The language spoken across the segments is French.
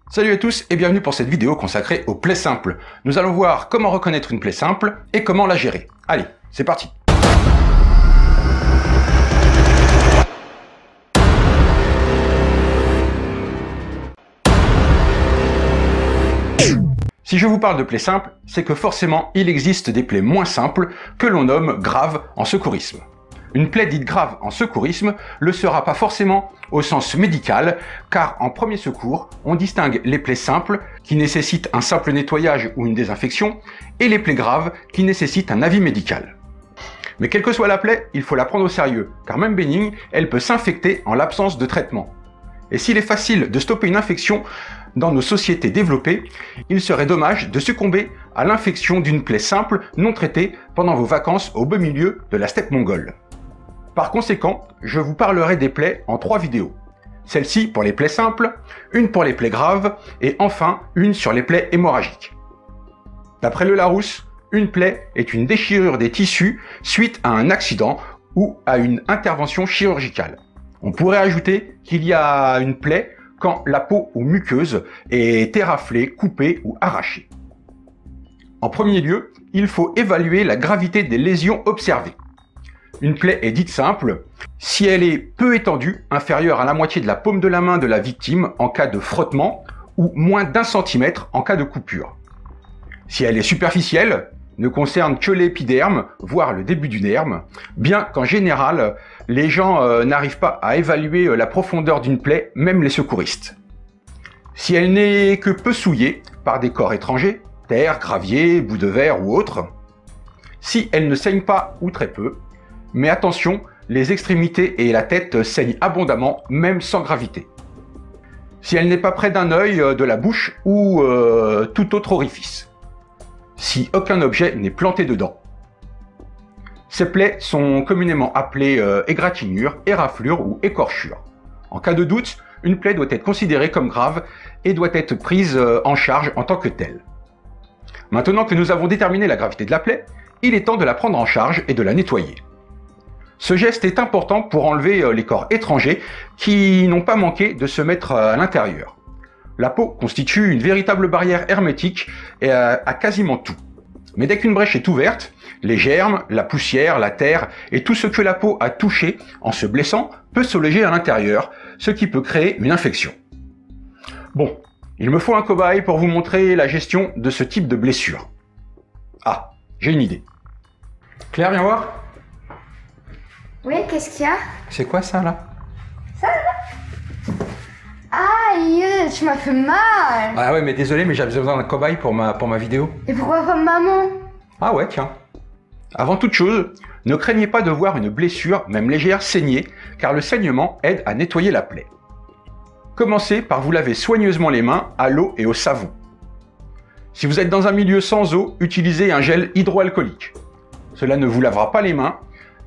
Salut à tous et bienvenue pour cette vidéo consacrée aux plaies simples. Nous allons voir comment reconnaître une plaie simple et comment la gérer. Allez, c'est parti! Si je vous parle de plaies simples, c'est que forcément il existe des plaies moins simples que l'on nomme graves en secourisme. Une plaie dite grave en secourisme le sera pas forcément au sens médical, car en premier secours, on distingue les plaies simples qui nécessitent un simple nettoyage ou une désinfection et les plaies graves qui nécessitent un avis médical. Mais quelle que soit la plaie, il faut la prendre au sérieux, car même bénigne, elle peut s'infecter en l'absence de traitement. Et s'il est facile de stopper une infection dans nos sociétés développées, il serait dommage de succomber à l'infection d'une plaie simple non traitée pendant vos vacances au beau milieu de la steppe mongole. Par conséquent, je vous parlerai des plaies en 3 vidéos. Celle-ci pour les plaies simples, une pour les plaies graves et enfin une sur les plaies hémorragiques. D'après le Larousse, une plaie est une déchirure des tissus suite à un accident ou à une intervention chirurgicale. On pourrait ajouter qu'il y a une plaie quand la peau ou muqueuse est éraflée, coupée ou arrachée. En premier lieu, il faut évaluer la gravité des lésions observées. Une plaie est dite simple si elle est peu étendue, inférieure à la moitié de la paume de la main de la victime en cas de frottement ou moins d'1 centimètre en cas de coupure. Si elle est superficielle, ne concerne que l'épiderme, voire le début du derme, bien qu'en général, les gens n'arrivent pas à évaluer la profondeur d'une plaie, même les secouristes. Si elle n'est que peu souillée par des corps étrangers, terre, gravier, bouts de verre ou autre. Si elle ne saigne pas ou très peu, mais attention, les extrémités et la tête saignent abondamment, même sans gravité. Si elle n'est pas près d'un œil, de la bouche ou tout autre orifice. Si aucun objet n'est planté dedans. Ces plaies sont communément appelées égratignures, éraflures ou écorchures. En cas de doute, une plaie doit être considérée comme grave et doit être prise en charge en tant que telle. Maintenant que nous avons déterminé la gravité de la plaie, il est temps de la prendre en charge et de la nettoyer. Ce geste est important pour enlever les corps étrangers qui n'ont pas manqué de se mettre à l'intérieur. La peau constitue une véritable barrière hermétique à quasiment tout. Mais dès qu'une brèche est ouverte, les germes, la poussière, la terre et tout ce que la peau a touché en se blessant peut se loger à l'intérieur, ce qui peut créer une infection. Bon, il me faut un cobaye pour vous montrer la gestion de ce type de blessure. Ah, j'ai une idée. Claire, viens voir. Oui, qu'est-ce qu'il y a? C'est quoi ça là? Ça là? Aïe, tu m'as fait mal! Ah ouais, mais désolé, mais j'avais besoin d'un cobaye pour ma vidéo. Et pourquoi pas maman? Ah ouais, tiens. Avant toute chose, ne craignez pas de voir une blessure, même légère, saigner, car le saignement aide à nettoyer la plaie. Commencez par vous laver soigneusement les mains à l'eau et au savon. Si vous êtes dans un milieu sans eau, utilisez un gel hydroalcoolique. Cela ne vous lavera pas les mains,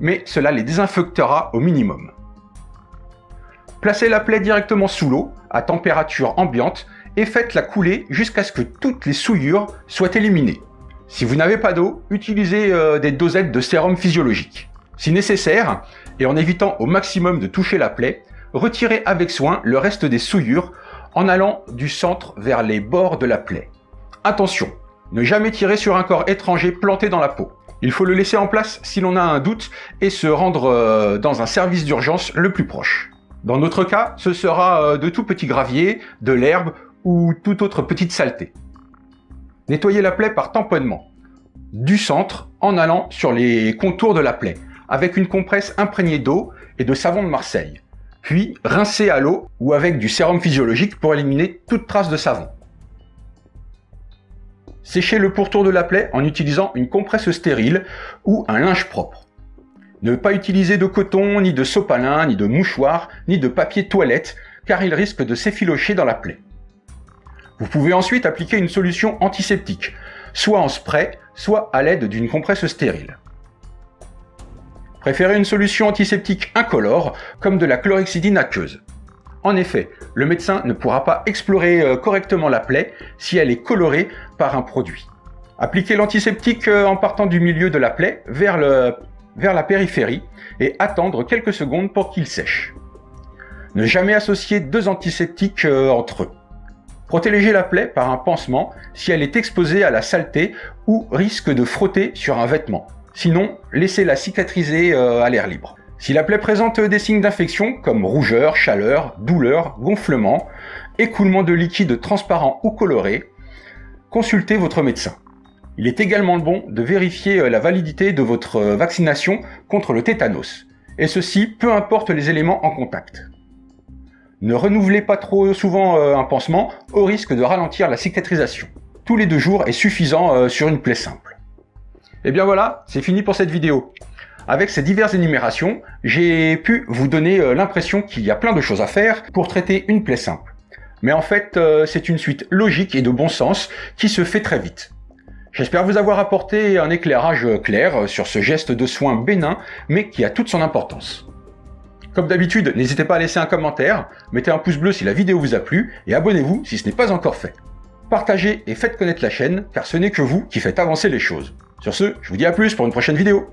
mais cela les désinfectera au minimum. Placez la plaie directement sous l'eau, à température ambiante, et faites-la couler jusqu'à ce que toutes les souillures soient éliminées. Si vous n'avez pas d'eau, utilisez des dosettes de sérum physiologique. Si nécessaire, et en évitant au maximum de toucher la plaie, retirez avec soin le reste des souillures en allant du centre vers les bords de la plaie. Attention, ne jamais tirer sur un corps étranger planté dans la peau. Il faut le laisser en place si l'on a un doute et se rendre dans un service d'urgence le plus proche. Dans notre cas, ce sera de tout petits graviers, de l'herbe ou toute autre petite saleté. Nettoyez la plaie par tamponnement, du centre en allant sur les contours de la plaie, avec une compresse imprégnée d'eau et de savon de Marseille. Puis rincez à l'eau ou avec du sérum physiologique pour éliminer toute trace de savon. Séchez le pourtour de la plaie en utilisant une compresse stérile ou un linge propre. Ne pas utiliser de coton, ni de sopalin, ni de mouchoir, ni de papier toilette, car il risque de s'effilocher dans la plaie. Vous pouvez ensuite appliquer une solution antiseptique, soit en spray, soit à l'aide d'une compresse stérile. Préférez une solution antiseptique incolore, comme de la chlorhexidine aqueuse. En effet, le médecin ne pourra pas explorer correctement la plaie si elle est colorée par un produit. Appliquez l'antiseptique en partant du milieu de la plaie vers la périphérie et attendre quelques secondes pour qu'il sèche. Ne jamais associer 2 antiseptiques entre eux. Protégez la plaie par un pansement si elle est exposée à la saleté ou risque de frotter sur un vêtement. Sinon, laissez-la cicatriser à l'air libre. Si la plaie présente des signes d'infection comme rougeur, chaleur, douleur, gonflement, écoulement de liquide transparent ou coloré, consultez votre médecin. Il est également bon de vérifier la validité de votre vaccination contre le tétanos, et ceci peu importe les éléments en contact. Ne renouvelez pas trop souvent un pansement au risque de ralentir la cicatrisation. Tous les 2 jours est suffisant sur une plaie simple. Et bien voilà, c'est fini pour cette vidéo. Avec ces diverses énumérations, j'ai pu vous donner l'impression qu'il y a plein de choses à faire pour traiter une plaie simple. Mais en fait, c'est une suite logique et de bon sens qui se fait très vite. J'espère vous avoir apporté un éclairage clair sur ce geste de soin bénin, mais qui a toute son importance. Comme d'habitude, n'hésitez pas à laisser un commentaire, mettez un pouce bleu si la vidéo vous a plu, et abonnez-vous si ce n'est pas encore fait. Partagez et faites connaître la chaîne, car ce n'est que vous qui faites avancer les choses. Sur ce, je vous dis à plus pour une prochaine vidéo.